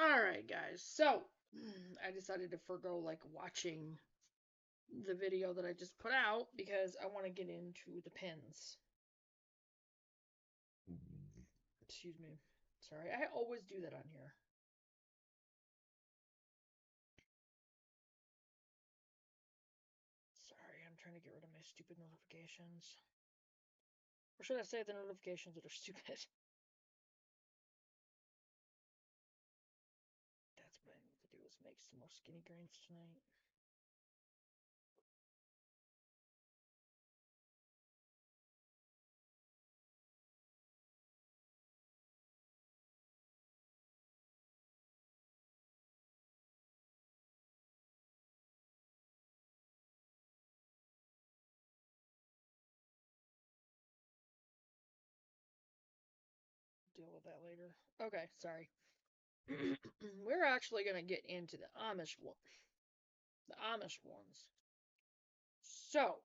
Alright, guys. So, I decided to forgo, like, watching the video that I just put out because I want to get into the pins. Excuse me. Sorry, I always do that on here. Sorry, I'm trying to get rid of my stupid notifications. Or should I say the notifications that are stupid? That's what I need to do, is make some more skinny greens tonight. Deal with that later. Okay, sorry. We're actually going to get into the Amish one. The Amish ones. So,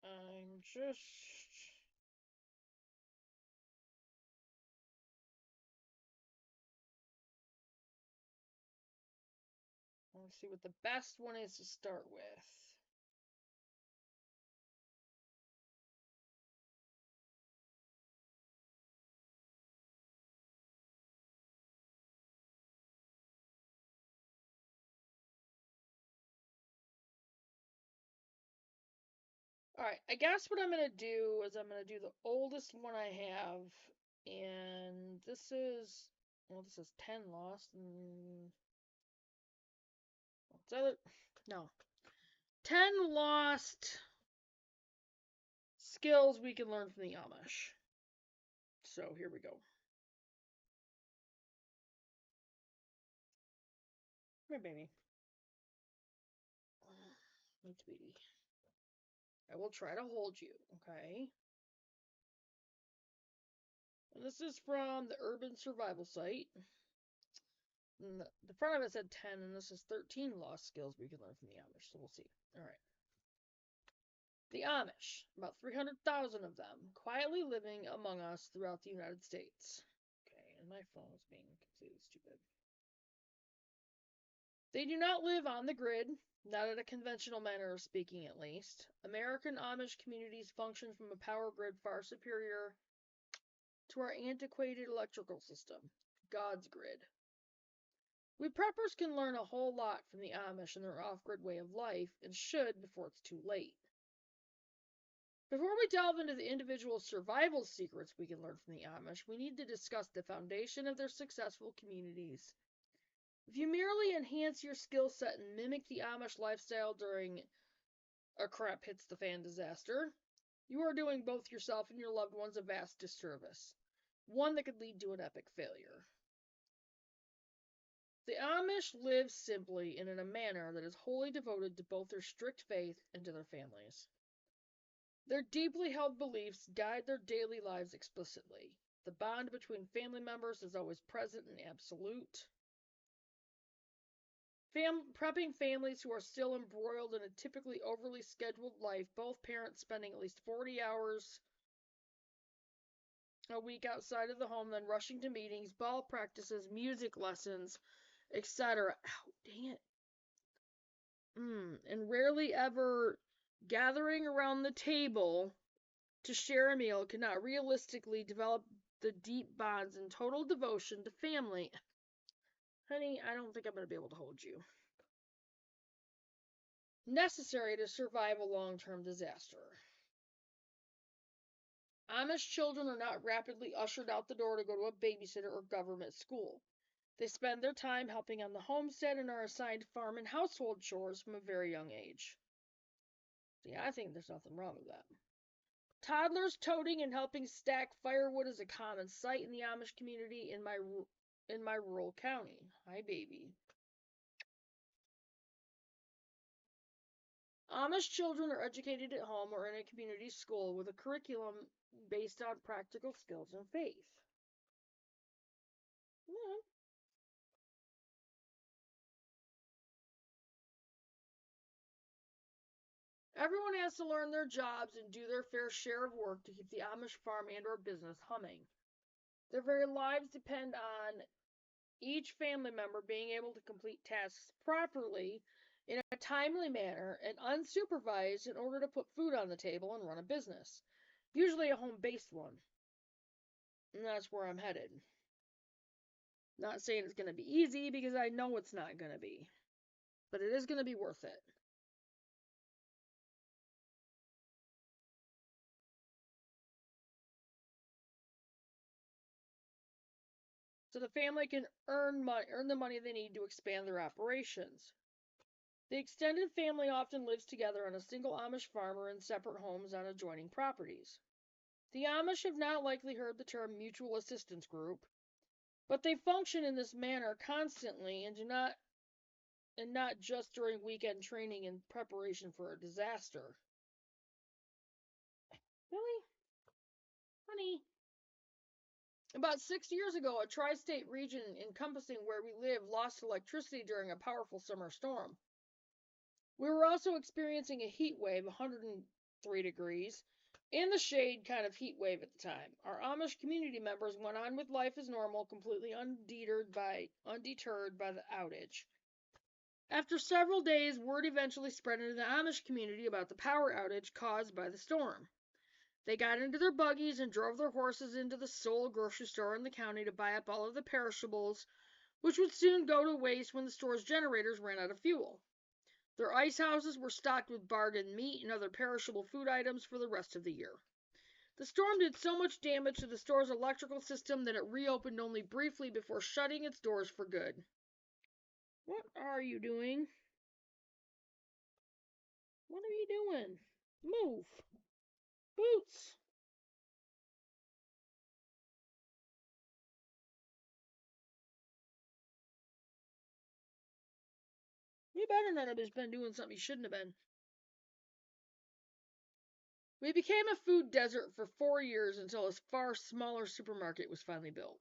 I'm just... Let's see what the best one is to start with. Alright, I guess what I'm going to do is I'm going to do the oldest one I have. And this is... Well, this is 10 lost. What's other... No. 10 lost skills we can learn from the Amish. So, here we go. Come here, baby. My sweetie. I will try to hold you, okay? And this is from the Urban Survival site. And the front of it said 10, and this is 13 lost skills we can learn from the Amish, so we'll see. Alright. The Amish, about 300,000 of them, quietly living among us throughout the United States. Okay, and my phone is being completely stupid. They do not live on the grid, not in a conventional manner of speaking at least. American Amish communities function from a power grid far superior to our antiquated electrical system, God's grid. We preppers can learn a whole lot from the Amish and their off-grid way of life, and should before it's too late. Before we delve into the individual survival secrets we can learn from the Amish, we need to discuss the foundation of their successful communities. If you merely enhance your skill set and mimic the Amish lifestyle during a crap hits the fan disaster, you are doing both yourself and your loved ones a vast disservice, one that could lead to an epic failure. The Amish live simply and in a manner that is wholly devoted to both their strict faith and to their families. Their deeply held beliefs guide their daily lives explicitly. The bond between family members is always present and absolute. Prepping families who are still embroiled in a typically overly scheduled life, both parents spending at least 40 hours a week outside of the home, then rushing to meetings, ball practices, music lessons, etc. Ow, dang it. And rarely ever gathering around the table to share a meal cannot realistically develop the deep bonds and total devotion to family. Honey, I don't think I'm going to be able to hold you. Necessary to survive a long-term disaster. Amish children are not rapidly ushered out the door to go to a babysitter or government school. They spend their time helping on the homestead and are assigned farm and household chores from a very young age. See, I think there's nothing wrong with that. Toddlers toting and helping stack firewood is a common sight in the Amish community in my rural county. Hi, baby. Amish children are educated at home or in a community school with a curriculum based on practical skills and faith. Yeah. Everyone has to learn their jobs and do their fair share of work to keep the Amish farm and or business humming. Their very lives depend on each family member being able to complete tasks properly in a timely manner and unsupervised in order to put food on the table and run a business, usually a home-based one. And that's where I'm headed. Not saying it's going to be easy because I know it's not going to be, but it is going to be worth it. So the family can earn the money they need to expand their operations. The extended family often lives together on a single Amish farm or in separate homes on adjoining properties. The Amish have not likely heard the term mutual assistance group, but they function in this manner constantly and not just during weekend training in preparation for a disaster. Really? Honey. About 6 years ago, a tri-state region encompassing where we live lost electricity during a powerful summer storm. We were also experiencing a heat wave, 103 degrees, in the shade kind of heat wave at the time. Our Amish community members went on with life as normal, completely undeterred by the outage. After several days, word eventually spread into the Amish community about the power outage caused by the storm. They got into their buggies and drove their horses into the sole grocery store in the county to buy up all of the perishables, which would soon go to waste when the store's generators ran out of fuel. Their ice houses were stocked with bargain meat and other perishable food items for the rest of the year. The storm did so much damage to the store's electrical system that it reopened only briefly before shutting its doors for good. What are you doing? What are you doing? Move. Boots. You better not have just been doing something you shouldn't have been. We became a food desert for 4 years until a far smaller supermarket was finally built.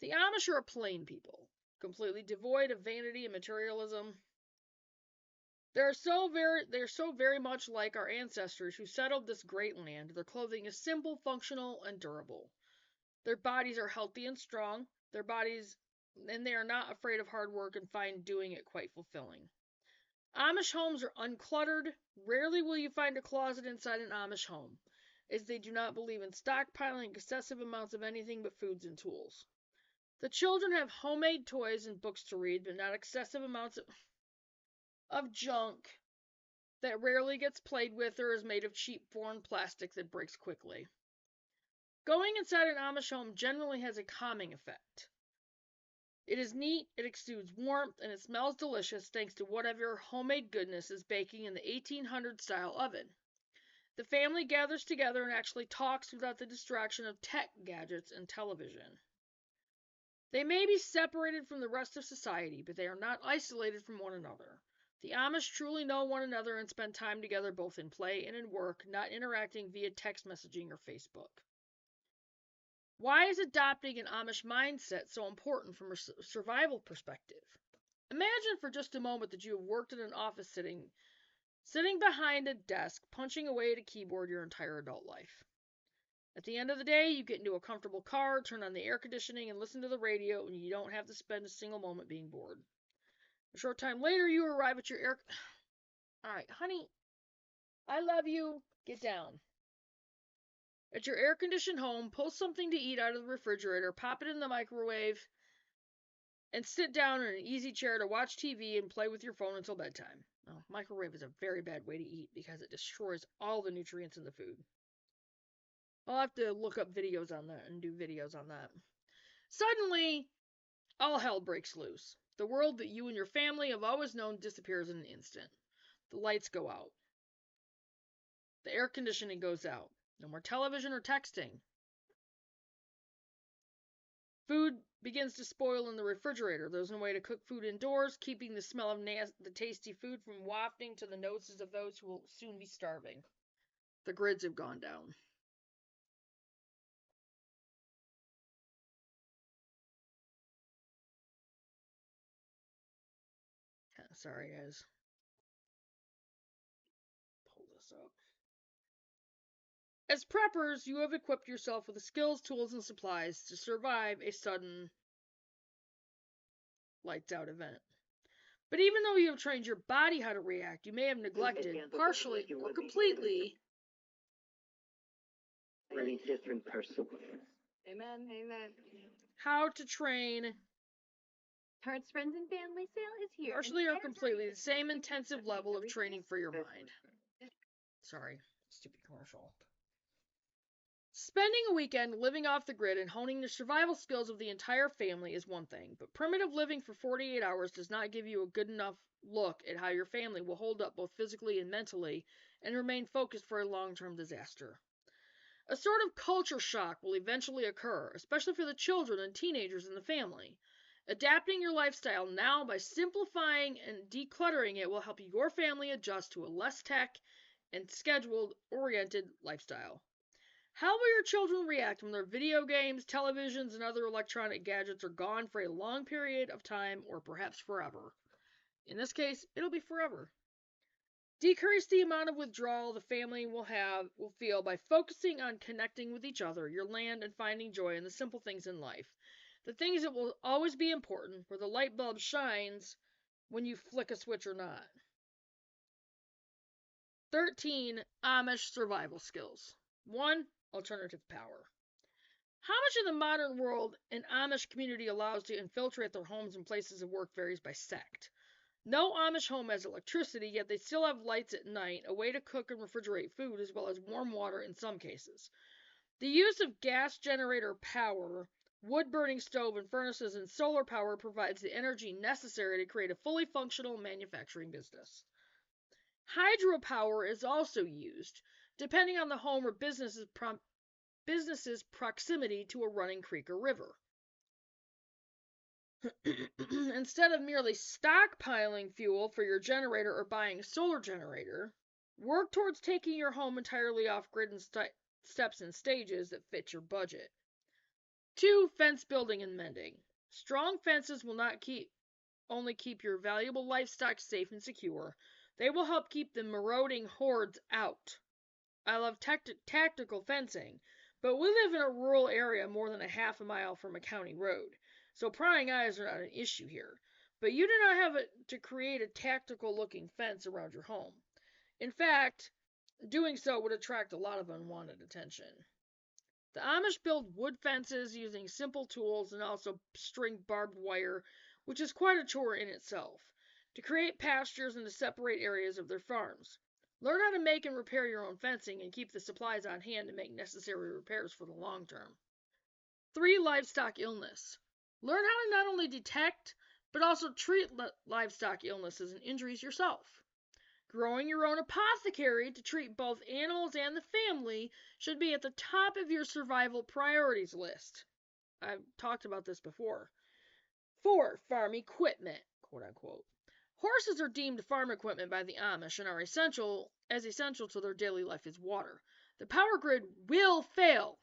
The Amish are a plain people, completely devoid of vanity and materialism. They're so very much like our ancestors who settled this great land. Their clothing is simple, functional, and durable. Their bodies are healthy and strong. And they are not afraid of hard work and find doing it quite fulfilling. Amish homes are uncluttered. Rarely will you find a closet inside an Amish home, as they do not believe in stockpiling excessive amounts of anything but foods and tools. The children have homemade toys and books to read, but not excessive amounts of junk that rarely gets played with or is made of cheap foreign plastic that breaks quickly. Going inside an Amish home generally has a calming effect. It is neat, it exudes warmth, and it smells delicious thanks to whatever homemade goodness is baking in the 1800 style oven. The family gathers together and actually talks without the distraction of tech gadgets and television. They may be separated from the rest of society, but they are not isolated from one another. The Amish truly know one another and spend time together both in play and in work, not interacting via text messaging or Facebook. Why is adopting an Amish mindset so important from a survival perspective? Imagine for just a moment that you have worked in an office sitting behind a desk, punching away at a keyboard your entire adult life. At the end of the day, you get into a comfortable car, turn on the air conditioning, and listen to the radio, and you don't have to spend a single moment being bored. A short time later, you arrive at your air... Alright, honey, I love you. Get down. At your air-conditioned home, pull something to eat out of the refrigerator, pop it in the microwave, and sit down in an easy chair to watch TV and play with your phone until bedtime. Oh, microwave is a very bad way to eat because it destroys all the nutrients in the food. I'll have to look up videos on that and do videos on that. Suddenly, all hell breaks loose. The world that you and your family have always known disappears in an instant. The lights go out. The air conditioning goes out. No more television or texting. Food begins to spoil in the refrigerator. There's no way to cook food indoors, keeping the smell of the tasty food from wafting to the noses of those who will soon be starving. The grids have gone down. Sorry, guys. this up. As preppers, you have equipped yourself with the skills, tools, and supplies to survive a sudden lights out event. But even though you have trained your body how to react, you may have neglected, partially or completely, Many different persons. Amen. Amen. how to train Tart's Friends and Family Sale is here. partially or completely the same intensive level of training for your mind. Sorry, stupid commercial. Spending a weekend living off the grid and honing the survival skills of the entire family is one thing, but primitive living for 48 hours does not give you a good enough look at how your family will hold up both physically and mentally and remain focused for a long-term disaster. A sort of culture shock will eventually occur, especially for the children and teenagers in the family. Adapting your lifestyle now by simplifying and decluttering it will help your family adjust to a less tech and scheduled-oriented lifestyle. How will your children react when their video games, televisions, and other electronic gadgets are gone for a long period of time or perhaps forever? In this case, it'll be forever. Decrease the amount of withdrawal the family will feel by focusing on connecting with each other, your land, and finding joy in the simple things in life. The things that will always be important, where the light bulb shines when you flick a switch or not. 13 Amish survival skills. 1. Alternative power. How much of the modern world an Amish community allows to infiltrate their homes and places of work varies by sect. No Amish home has electricity, yet they still have lights at night, a way to cook and refrigerate food, as well as warm water in some cases. The use of gas generator power, wood-burning stove and furnaces, and solar power provides the energy necessary to create a fully functional manufacturing business. Hydropower is also used, depending on the home or business's proximity to a running creek or river. Instead of merely stockpiling fuel for your generator or buying a solar generator, work towards taking your home entirely off-grid in steps and stages that fit your budget. 2. Fence building and mending. Strong fences will not only keep your valuable livestock safe and secure, they will help keep the marauding hordes out. I love tactical fencing, but we live in a rural area more than a half a mile from a county road, so prying eyes are not an issue here. But you do not have to create a tactical-looking fence around your home. In fact, doing so would attract a lot of unwanted attention. The Amish build wood fences using simple tools and also string barbed wire, which is quite a chore in itself, to create pastures and to separate areas of their farms. Learn how to make and repair your own fencing and keep the supplies on hand to make necessary repairs for the long term. 3. Livestock illness. Learn how to not only detect, but also treat livestock illnesses and injuries yourself. Growing your own apothecary to treat both animals and the family should be at the top of your survival priorities list. I've talked about this before. 4. Farm equipment, quote unquote. Horses are deemed farm equipment by the Amish and are essential to their daily life as water. The power grid will fail.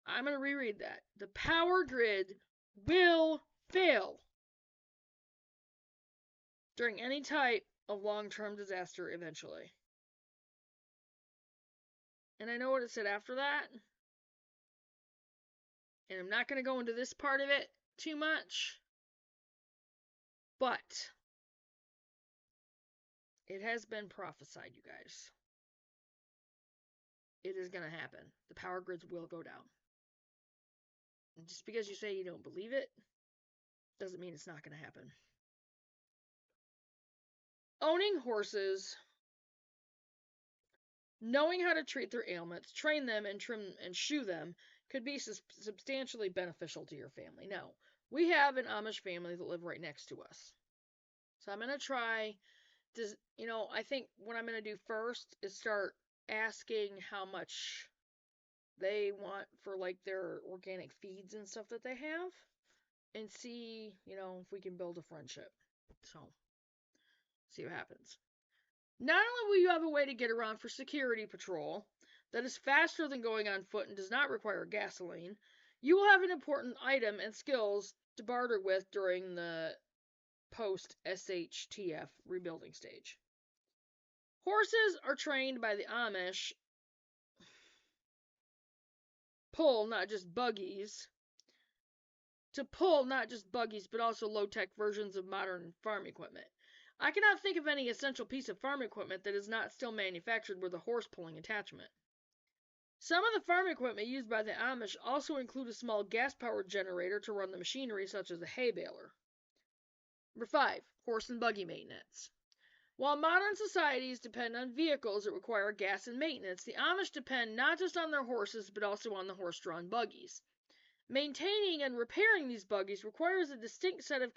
I'm going to reread that. The power grid will fail during any type of long-term disaster eventually. And I know what it said after that. And I'm not going to go into this part of it too much. But it has been prophesied, you guys. It is going to happen. The power grids will go down. And just because you say you don't believe it, doesn't mean it's not going to happen. Owning horses, knowing how to treat their ailments, train them, and trim and shoe them could be substantially beneficial to your family. Now, we have an Amish family that live right next to us. So I'm going to try to, I think what I'm going to do first is start asking how much they want for like their organic feeds and stuff that they have and see, if we can build a friendship. So, see what happens. Not only will you have a way to get around for security patrol that is faster than going on foot and does not require gasoline, you will have an important item and skills to barter with during the post-SHTF rebuilding stage. Horses are trained by the Amish pull not just buggies but also low-tech versions of modern farm equipment. I cannot think of any essential piece of farm equipment that is not still manufactured with a horse-pulling attachment. Some of the farm equipment used by the Amish also include a small gas-powered generator to run the machinery, such as a hay baler. Number 5. Horse and buggy maintenance. While modern societies depend on vehicles that require gas and maintenance, the Amish depend not just on their horses but also on the horse-drawn buggies. Maintaining and repairing these buggies requires a distinct set of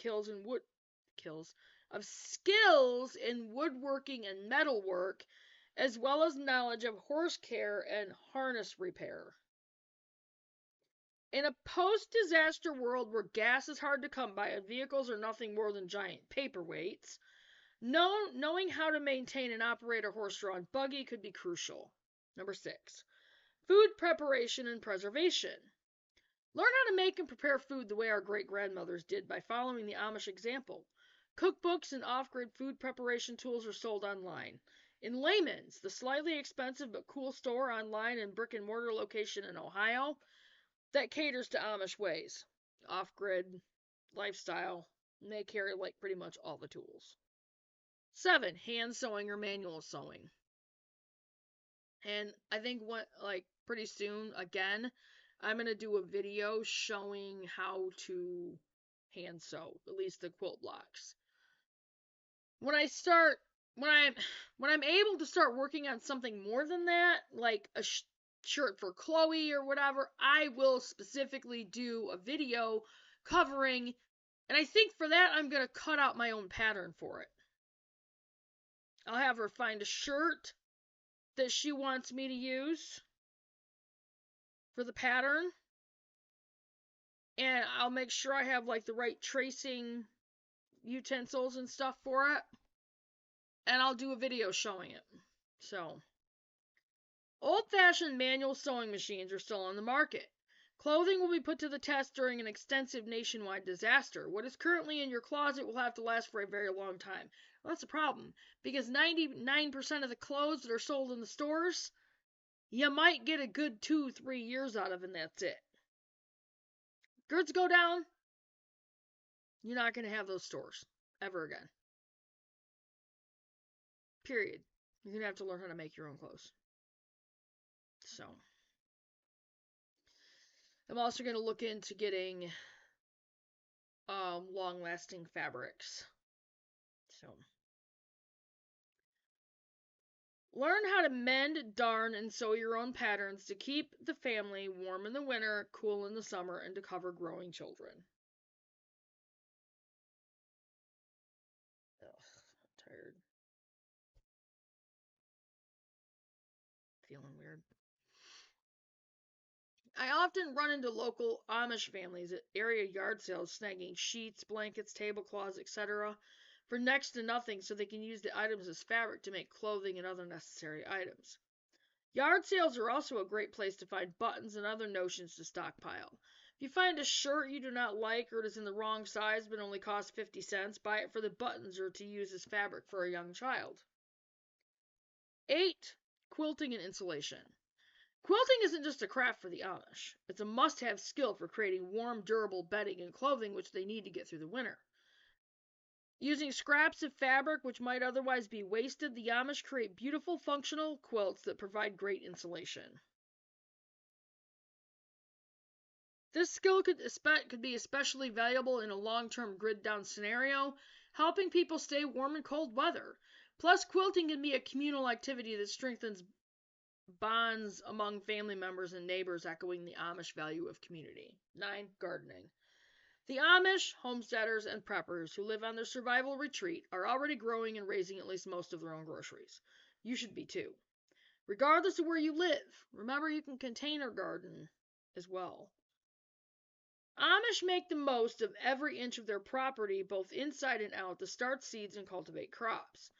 skills in woodworking and metalwork, as well as knowledge of horse care and harness repair. In a post-disaster world where gas is hard to come by and vehicles are nothing more than giant paperweights, knowing how to maintain and operate a horse-drawn buggy could be crucial. Number 6. Food preparation and preservation. Learn how to make and prepare food the way our great-grandmothers did by following the Amish example. Cookbooks and off-grid food preparation tools are sold online. In Layman's, the slightly expensive but cool store online and brick-and-mortar location in Ohio that caters to Amish ways, off-grid lifestyle, and they carry like pretty much all the tools. 7. Hand sewing or manual sewing. And I think pretty soon, again, I'm going to do a video showing how to hand sew, at least the quilt blocks. When I'm able to start working on something more than that, like a shirt for Chloe or whatever, I will specifically do a video covering, and I think for that I'm going to cut out my own pattern for it. I'll have her find a shirt that she wants me to use for the pattern, and I'll make sure I have like the right tracing utensils and stuff for it, and I'll do a video showing it. So, old-fashioned manual sewing machines are still on the market. Clothing will be put to the test during an extensive nationwide disaster. What is currently in your closet will have to last for a very long time. Well, that's a problem, because 99% of the clothes that are sold in the stores, you might get a good 2-3 years out of, and that's it. Goods go down, you're not going to have those stores ever again. Period. You're going to have to learn how to make your own clothes. So, I'm also going to look into getting long-lasting fabrics. So, learn how to mend, darn, and sew your own patterns to keep the family warm in the winter, cool in the summer, and to cover growing children. Ugh, I'm tired. Feeling weird. I often run into local Amish families at area yard sales snagging sheets, blankets, tablecloths, etc. for next to nothing so they can use the items as fabric to make clothing and other necessary items. Yard sales are also a great place to find buttons and other notions to stockpile. If you find a shirt you do not like or it is in the wrong size but only costs 50 cents, buy it for the buttons or to use as fabric for a young child. 8. Quilting and insulation. Quilting isn't just a craft for the Amish. It's a must-have skill for creating warm, durable bedding and clothing which they need to get through the winter. Using scraps of fabric which might otherwise be wasted, the Amish create beautiful, functional quilts that provide great insulation. This skill could be especially valuable in a long-term grid-down scenario, helping people stay warm in cold weather. Plus, quilting can be a communal activity that strengthens bonds among family members and neighbors, echoing the Amish value of community. 9. Gardening. The Amish, homesteaders, and preppers who live on their survival retreat are already growing and raising at least most of their own groceries. You should be too. Regardless of where you live, remember you can container garden as well. Amish make the most of every inch of their property, both inside and out, to start seeds and cultivate crops.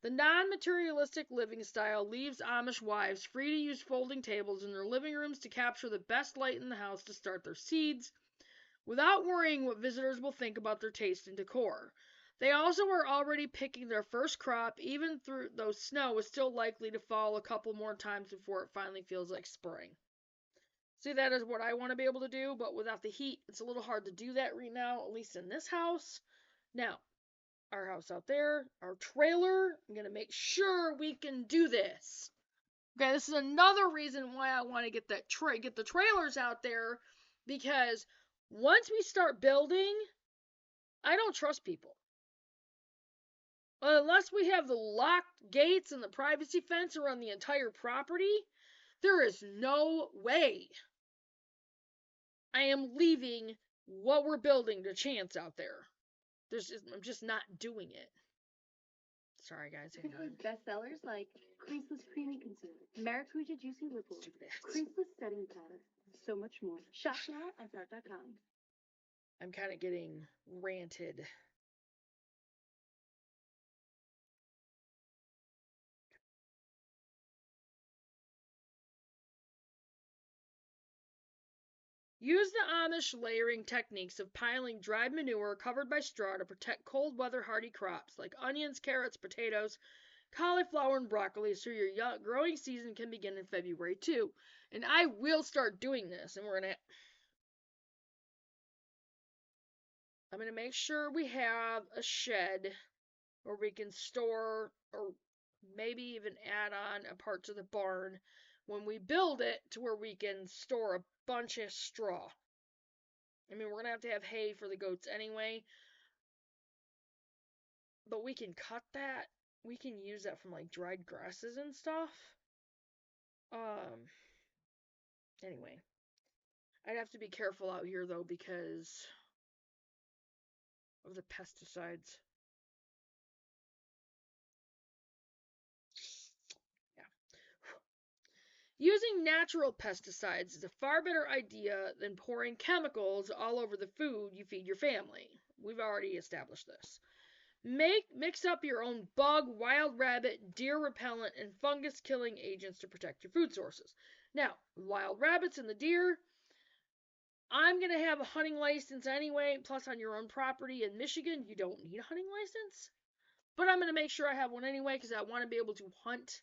The non-materialistic living style leaves Amish wives free to use folding tables in their living rooms to capture the best light in the house to start their seeds, without worrying what visitors will think about their taste and decor. They also are already picking their first crop, even though snow is still likely to fall a couple more times before it finally feels like spring. See, that is what I want to be able to do, but without the heat, it's a little hard to do that right now, at least in this house. Now, our house out there, our trailer, I'm going to make sure we can do this. Okay, this is another reason why I want to get the trailers out there, because once we start building, I don't trust people. Unless we have the locked gates and the privacy fence around the entire property, there is no way I am leaving what we're building to chance out there. I'm just not doing it. Sorry, guys. This includes bestsellers like Creaseless Creamy Concealer, Maracuja Juicy Lip Oil, Creaseless Setting Powder, and so much more. Shop now at Tarte.com. I'm kind of getting ranted. Use the Amish layering techniques of piling dried manure covered by straw to protect cold weather hardy crops like onions, carrots, potatoes, cauliflower, and broccoli so your growing season can begin in February too. And I will start doing this, and I'm gonna make sure we have a shed where we can store, or maybe even add on a part to the barn when we build it, to where we can store a bunch of straw. I mean, we're gonna have hay for the goats anyway, but we can cut that. We can use that from like dried grasses and stuff. Anyway, I'd have to be careful out here though because of the pesticides. Yeah. Using natural pesticides is a far better idea than pouring chemicals all over the food you feed your family. We've already established this. Mix up your own bug, wild rabbit, deer repellent, and fungus killing agents to protect your food sources. Now, wild rabbits and the deer, I'm going to have a hunting license anyway, plus on your own property in Michigan, you don't need a hunting license. But I'm going to make sure I have one anyway because I want to be able to hunt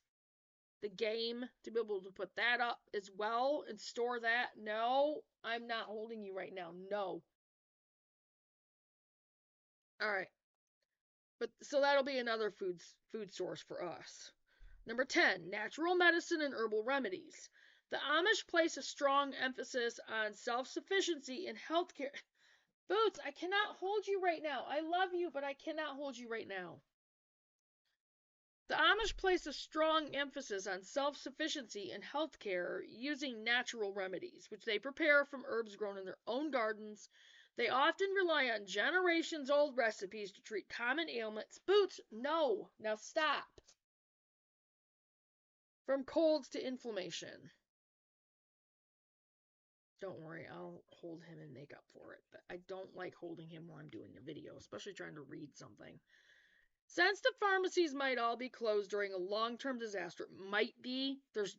the game, to be able to put that up as well and store that. No, I'm not holding you right now. No. All right. But so that'll be another food source for us. Number 10, natural medicine and herbal remedies. The Amish place a strong emphasis on self-sufficiency in healthcare. Boots, I cannot hold you right now. I love you, but I cannot hold you right now. The Amish place a strong emphasis on self-sufficiency in healthcare using natural remedies, which they prepare from herbs grown in their own gardens. They often rely on generations-old recipes to treat common ailments. Boots, no. Now stop. From colds to inflammation. Don't worry, I'll hold him and make up for it. But I don't like holding him while I'm doing a video, especially trying to read something. Since the pharmacies might all be closed during a long-term disaster, might be, there's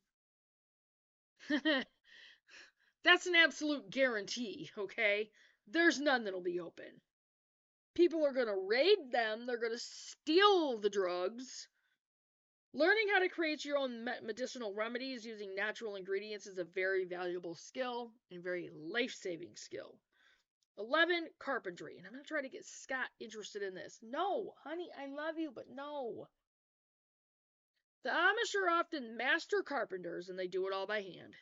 that's an absolute guarantee, okay? There's none that'll be open. People are going to raid them. They're going to steal the drugs. Learning how to create your own medicinal remedies using natural ingredients is a very valuable skill and very life-saving skill. 11, carpentry. And I'm going to try to get Scott interested in this. No, honey, I love you, but no. The Amish are often master carpenters, and they do it all by hand.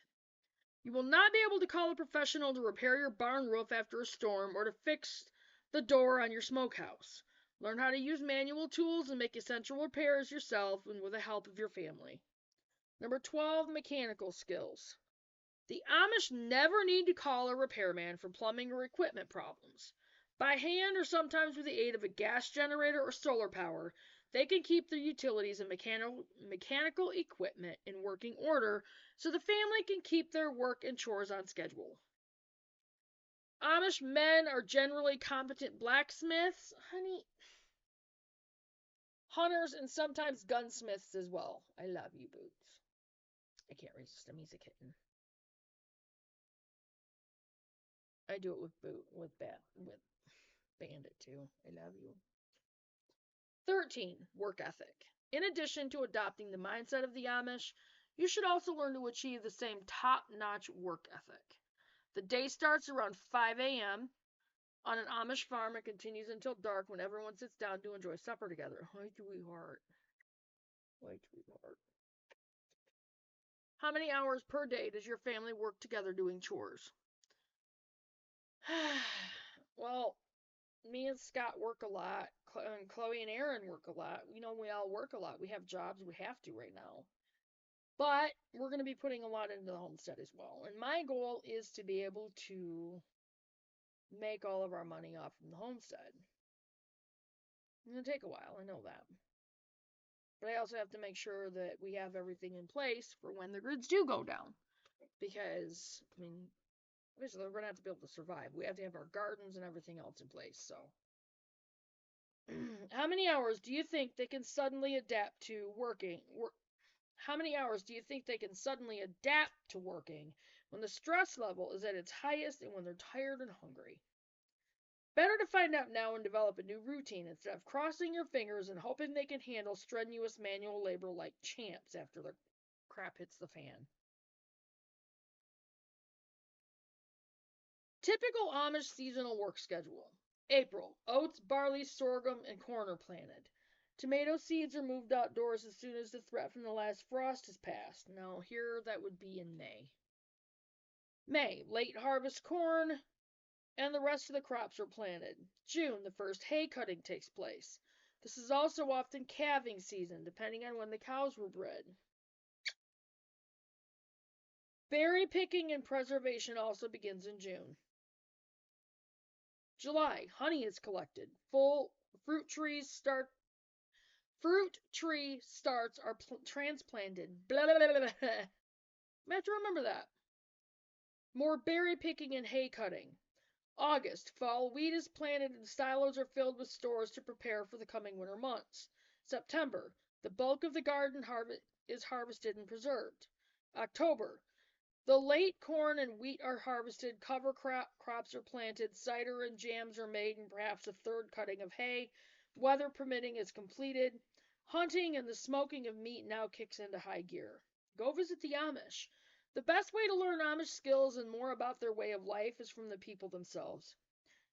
You will not be able to call a professional to repair your barn roof after a storm or to fix the door on your smokehouse. Learn how to use manual tools and make essential repairs yourself and with the help of your family. Number 12, mechanical skills. The Amish never need to call a repairman for plumbing or equipment problems. By hand or sometimes with the aid of a gas generator or solar power, they can keep their utilities and mechanical equipment in working order so the family can keep their work and chores on schedule. Amish men are generally competent blacksmiths, honey, hunters, and sometimes gunsmiths as well. I love you, Boots. I can't resist him. He's a kitten. I do it with Bandit too. I love you. 13. Work ethic. In addition to adopting the mindset of the Amish, you should also learn to achieve the same top-notch work ethic. The day starts around 5 a.m. on an Amish farm and continues until dark when everyone sits down to enjoy supper together. Way too hard. Way too hard. How many hours per day does your family work together doing chores? Well, me and Scott work a lot. And Chloe and Aaron work a lot. We all work a lot. We have jobs we have to right now. But we're going to be putting a lot into the homestead as well. And my goal is to be able to make all of our money off from the homestead. It's going to take a while, I know that. But I also have to make sure that we have everything in place for when the grids do go down. Because, obviously we're going to have to be able to survive. We have to have our gardens and everything else in place, so. How many hours do you think they can suddenly adapt to working? How many hours do you think they can suddenly adapt to working when the stress level is at its highest and when they're tired and hungry? Better to find out now and develop a new routine instead of crossing your fingers and hoping they can handle strenuous manual labor like champs after the crap hits the fan. Typical Amish seasonal work schedule. April, oats, barley, sorghum, and corn are planted. Tomato seeds are moved outdoors as soon as the threat from the last frost has passed. Now, here that would be in May. May, late harvest corn, and the rest of the crops are planted. June, the first hay cutting takes place. This is also often calving season, depending on when the cows were bred. Berry picking and preservation also begins in June. July, honey is collected. Full fruit tree starts are transplanted. Blah, blah, blah, blah. I have to remember that. More berry picking and hay cutting. August, fall wheat is planted and silos are filled with stores to prepare for the coming winter months. September, the bulk of the garden is harvested and preserved. October, the late corn and wheat are harvested, cover crops are planted, cider and jams are made, and perhaps a third cutting of hay, weather permitting, is completed. Hunting and the smoking of meat now kicks into high gear. Go visit the Amish. The best way to learn Amish skills and more about their way of life is from the people themselves.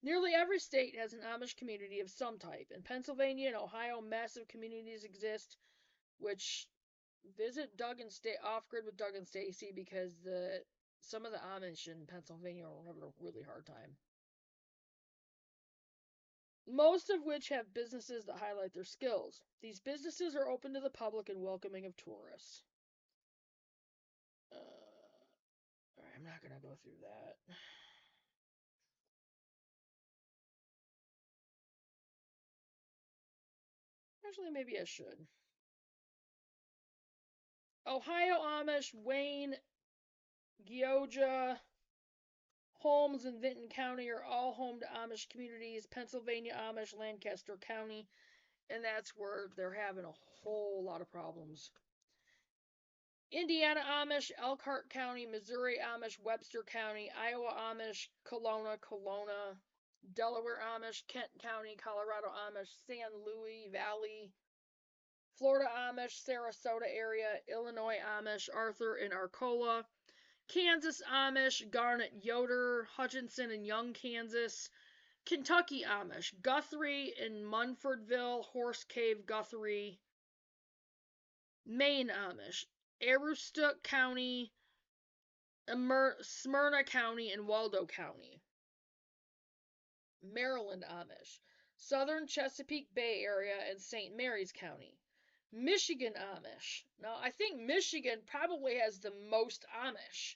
Nearly every state has an Amish community of some type. In Pennsylvania and Ohio, massive communities exist, which visit Off Grid with Doug and Stacy, because some of the Amish in Pennsylvania are having a really hard time. Most of which have businesses that highlight their skills. These businesses are open to the public and welcoming of tourists. Alright, I'm not going to go through that. Actually, maybe I should. Ohio Amish, Wayne, Georgia, Holmes, and Vinton County are all home to Amish communities. Pennsylvania Amish, Lancaster County, and that's where they're having a whole lot of problems. Indiana Amish, Elkhart County, Missouri Amish, Webster County, Iowa Amish, Kelowna, Delaware Amish, Kent County, Colorado Amish, San Luis Valley, Florida Amish, Sarasota area, Illinois Amish, Arthur and Arcola, Kansas Amish, Garnet, Yoder, Hutchinson and Young, Kansas, Kentucky Amish, Guthrie and Munfordville, Horse Cave, Guthrie, Maine Amish, Aroostook County, Smyrna County, and Waldo County. Maryland Amish, Southern Chesapeake Bay area and St. Mary's County. Michigan Amish. Now, I think Michigan probably has the most Amish.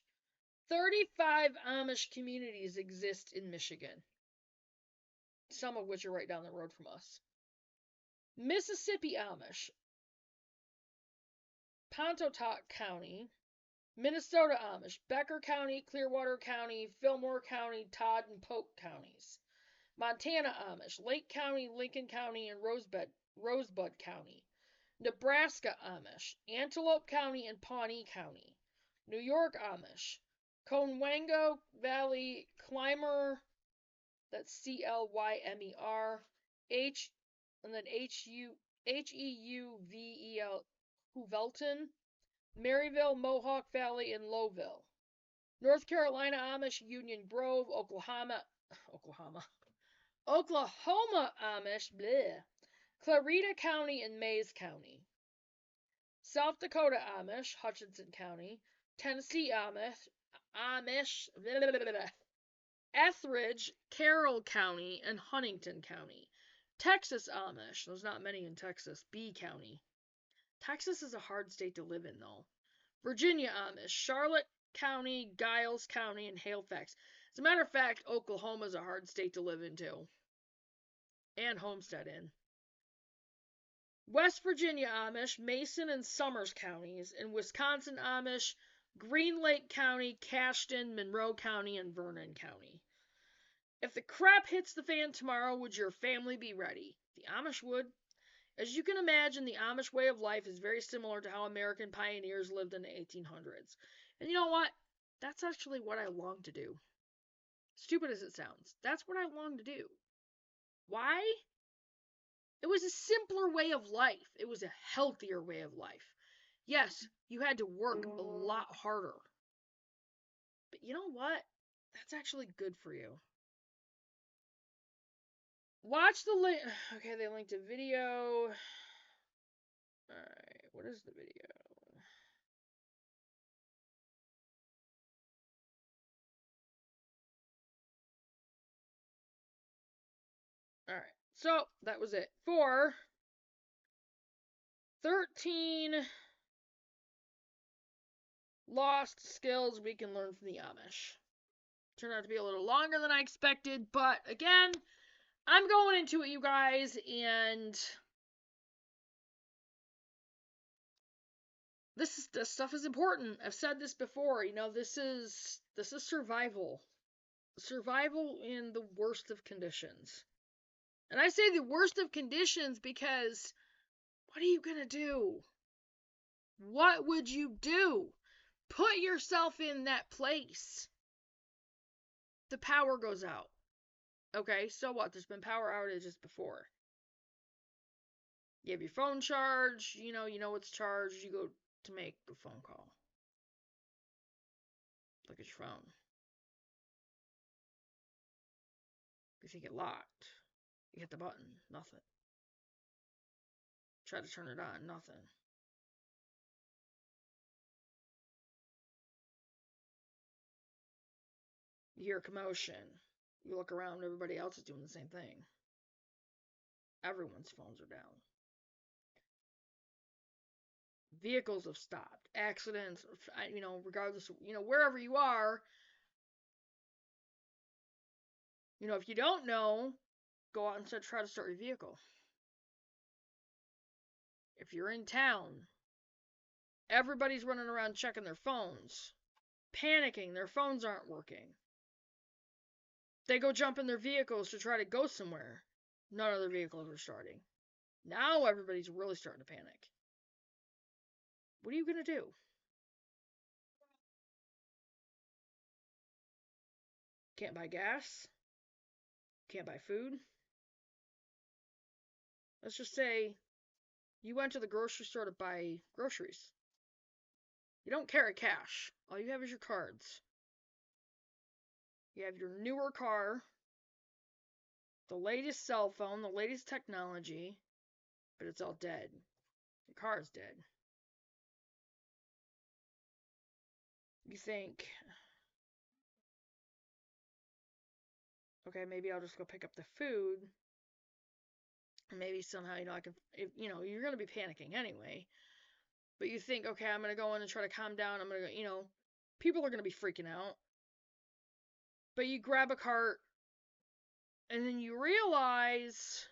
35 Amish communities exist in Michigan, some of which are right down the road from us. Mississippi Amish, Pontotoc County. Minnesota Amish, Becker County, Clearwater County, Fillmore County, Todd and Polk counties. Montana Amish, Lake County, Lincoln County, and Rosebud County. Nebraska Amish, Antelope County and Pawnee County. New York Amish, Conewango Valley, Clymer, that's Clymer, and then Heuvel, Houvelton, Maryville, Mohawk Valley, and Lowville. North Carolina Amish, Union Grove, Oklahoma Amish, bleh, Clarita County, and Mays County. South Dakota Amish, Hutchinson County. Tennessee Amish, blah, blah, blah, blah, Etheridge, Carroll County, and Huntington County. Texas Amish, there's not many in Texas, B County. Texas is a hard state to live in, though. Virginia Amish, Charlotte County, Giles County, and Halifax. As a matter of fact, Oklahoma is a hard state to live in, too. And homestead in. West Virginia Amish, Mason and Summers counties. And Wisconsin Amish, Green Lake County, Cashton, Monroe County, and Vernon County. If the crap hits the fan tomorrow, would your family be ready? The Amish would. As you can imagine, the Amish way of life is very similar to how American pioneers lived in the 1800s. And you know what? That's actually what I long to do. Stupid as it sounds, that's what I long to do. Why? It was a simpler way of life. It was a healthier way of life. Yes, you had to work a lot harder. But you know what? That's actually good for you. Watch the link. Okay, they linked a video. Alright, what is the video? Alright, so that was it. For 13 lost skills we can learn from the Amish. Turned out to be a little longer than I expected, but again, I'm going into it, you guys, and this stuff is important. I've said this before. You know, this is survival. Survival in the worst of conditions. And I say the worst of conditions because what are you gonna do? What would you do? Put yourself in that place. The power goes out. Okay, so what? There's been power outages before. You have your phone charged, you know it's charged, you go to make a phone call. Look at your phone. You think it locked. You hit the button, nothing. Try to turn it on, nothing. You hear a commotion. You look around, everybody else is doing the same thing. Everyone's phones are down. Vehicles have stopped. Accidents, regardless of, wherever you are. If you don't know, go out and try to start your vehicle. If you're in town, everybody's running around checking their phones, panicking, their phones aren't working. They go jump in their vehicles to try to go somewhere. None of their vehicles are starting. Now everybody's really starting to panic. What are you going to do? Can't buy gas? Can't buy food? Let's just say you went to the grocery store to buy groceries. You don't carry cash. All you have is your cards. You have your newer car, the latest cell phone, the latest technology, but it's all dead. Your car is dead. You think, okay, maybe I'll just go pick up the food. And maybe somehow, I can, you're going to be panicking anyway. But you think, okay, I'm going to go in and try to calm down. I'm going to go, people are going to be freaking out. But you grab a cart, and then you realize,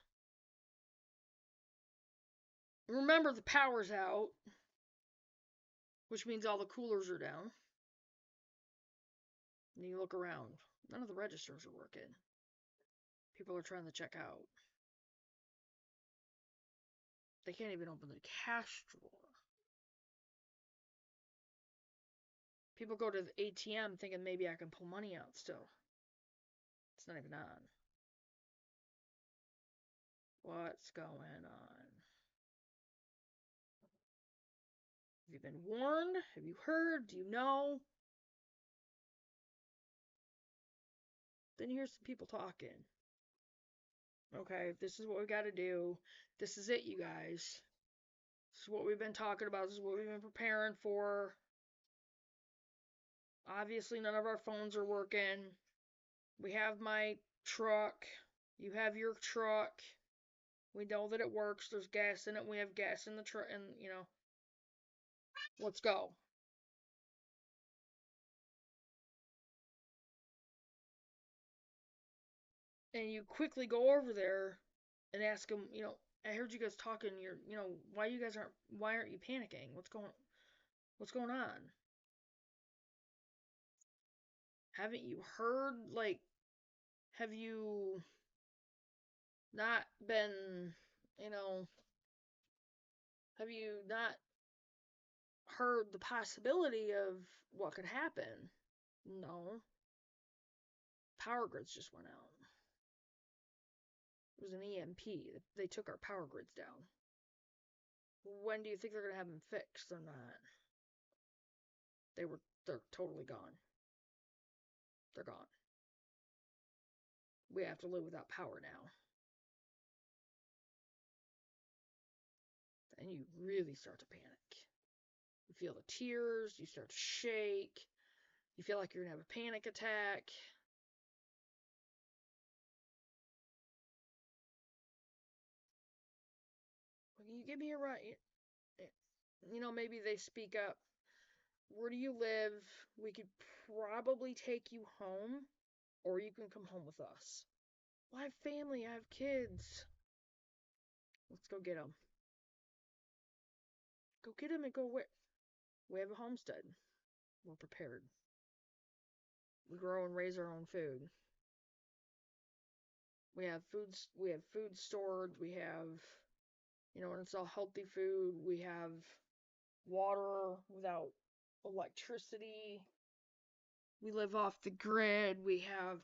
remember the power's out, which means all the coolers are down. And you look around. None of the registers are working. People are trying to check out. They can't even open the cash drawer. People go to the ATM thinking maybe I can pull money out still. It's not even on. What's going on? Have you been warned? Have you heard? Do you know? Then here's some people talking. Okay, this is what we got to do. This is it, you guys. This is what we've been talking about. This is what we've been preparing for. Obviously, none of our phones are working. We have my truck. You have your truck. We know that it works. There's gas in it. We have gas in the truck. And, let's go. And you quickly go over there and ask them, I heard you guys talking. Why aren't you panicking? What's going on? Haven't you heard? Like, have you not been, have you not heard the possibility of what could happen? No. Power grids just went out. It was an EMP. They took our power grids down. When do you think they're going to have them fixed? They're not. They're totally gone. They're gone. We have to live without power now. And you really start to panic. You feel the tears, you start to shake, you feel like you're going to have a panic attack. Can you give me a ride? Maybe they speak up. Where do you live? We could probably take you home, or you can come home with us. Well, I have family, I have kids. Let's go get them. Go get them and go where? We have a homestead. We're prepared. We grow and raise our own food. We have food stored. We have, and it's all healthy food. We have water without electricity. We live off the grid. We have,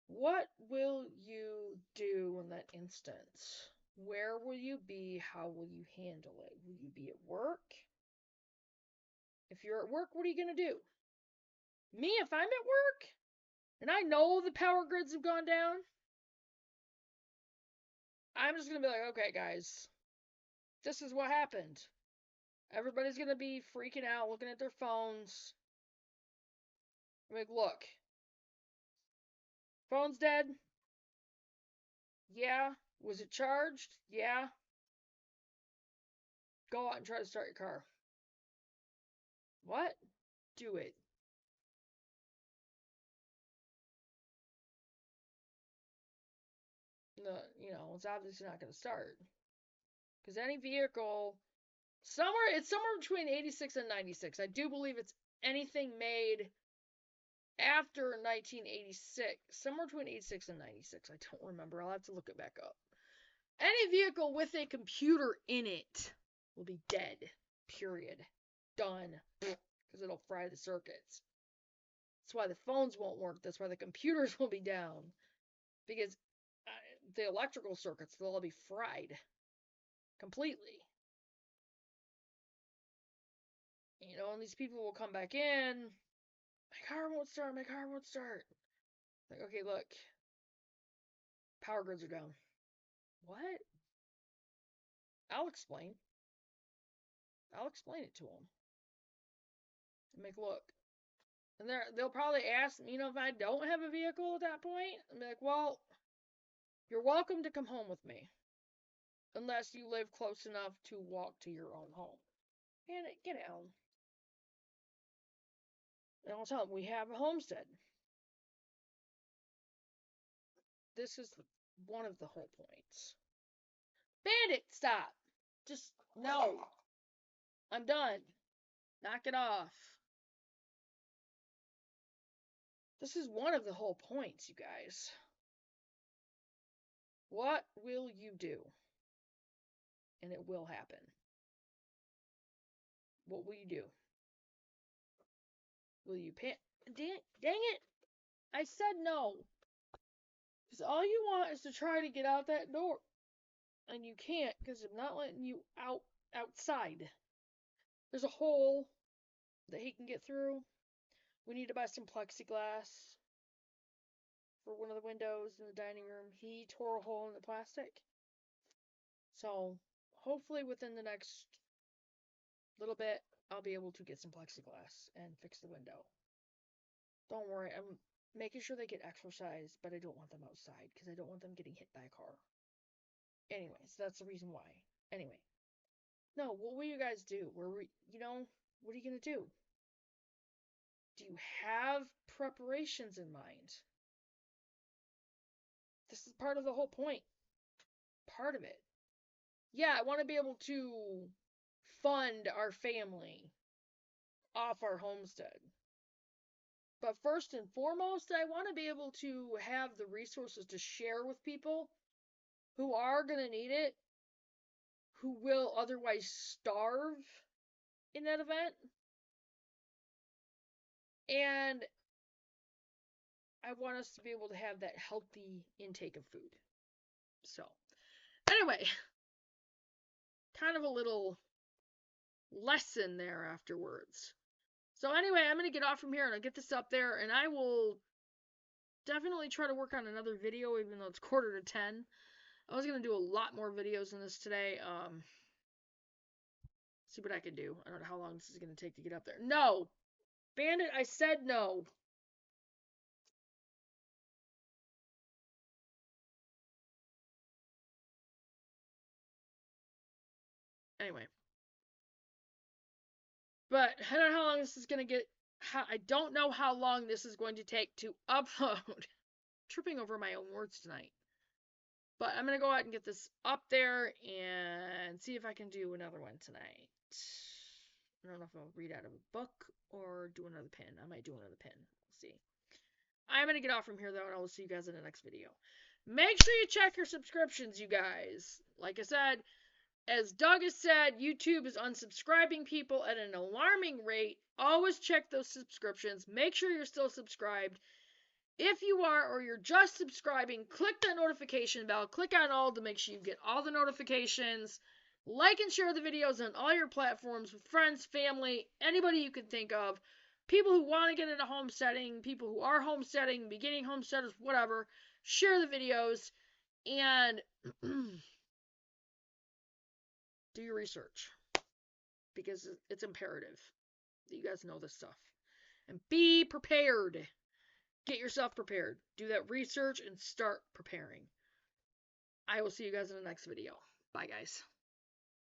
What will you do in that instance? Where will you be? How will you handle it? Will you be at work? If you're at work, what are you going to do? Me, if I'm at work and I know the power grids have gone down, I'm just going to be like, okay, guys, this is what happened. Everybody's going to be freaking out, looking at their phones. I'm like, look, phone's dead. Yeah. Was it charged? Yeah. Go out and try to start your car. What? Do it. No, it's obviously not going to start. Because any vehicle, it's somewhere between 86 and 96. I do believe it's anything made after 1986. Somewhere between 86 and 96. I don't remember. I'll have to look it back up. Any vehicle with a computer in it will be dead. Period. Done. Because it'll fry the circuits. That's why the phones won't work. That's why the computers will be down. Because the electrical circuits, they'll all be fried. Completely. And these people will come back in. My car won't start. Like, okay, look. Power grids are down. What? I'll explain. I'll explain it to them. And make look. And they'll probably ask me, if I don't have a vehicle at that point. I'll be like, well, you're welcome to come home with me. Unless you live close enough to walk to your own home. And get out. And I'll tell them, we have a homestead. This is one of the whole points. Bandit, stop. Just, no. I'm done. Knock it off. This is one of the whole points, you guys. What will you do? And it will happen. What will you do? Will you pay? Dang it! I said no. Because all you want is to try to get out that door. And you can't, because I'm not letting you out outside. There's a hole that he can get through. We need to buy some plexiglass for one of the windows in the dining room. He tore a hole in the plastic. So hopefully within the next little bit, I'll be able to get some plexiglass and fix the window. Don't worry, I'm making sure they get exercise, but I don't want them outside because I don't want them getting hit by a car. Anyways, that's the reason why. Anyway. No, what will you guys do? What are you gonna do? Do you have preparations in mind? This is part of the whole point. Part of it. Yeah, I want to be able to fund our family off our homestead. But first and foremost, I want to be able to have the resources to share with people who are going to need it, who will otherwise starve in that event. And I want us to be able to have that healthy intake of food. So, anyway, kind of a little lesson there afterwards. So anyway, I'm going to get off from here and I'll get this up there, and I will definitely try to work on another video even though it's 9:45. I was going to do a lot more videos in this today. See what I can do. I don't know how long this is going to take to get up there. No! Bandit, I said no. Anyway. But I don't know how long this is going to get. I don't know how long this is going to take to upload. Tripping over my own words tonight. But I'm going to go out and get this up there and see if I can do another one tonight. I don't know if I'll read out of a book or do another pin. I might do another pin. We'll see. I'm going to get off from here, though, and I will see you guys in the next video. Make sure you check your subscriptions, you guys. Like I said, as Doug has said, YouTube is unsubscribing people at an alarming rate. Always check those subscriptions. Make sure you're still subscribed. If you are, or you're just subscribing, click that notification bell. Click on all to make sure you get all the notifications. Like and share the videos on all your platforms with friends, family, anybody you can think of. People who want to get into homesteading, people who are homesteading, beginning homesteaders, whatever. Share the videos and do your research. Because it's imperative that you guys know this stuff. And be prepared. Get yourself prepared. Do that research and start preparing. I will see you guys in the next video. Bye, guys.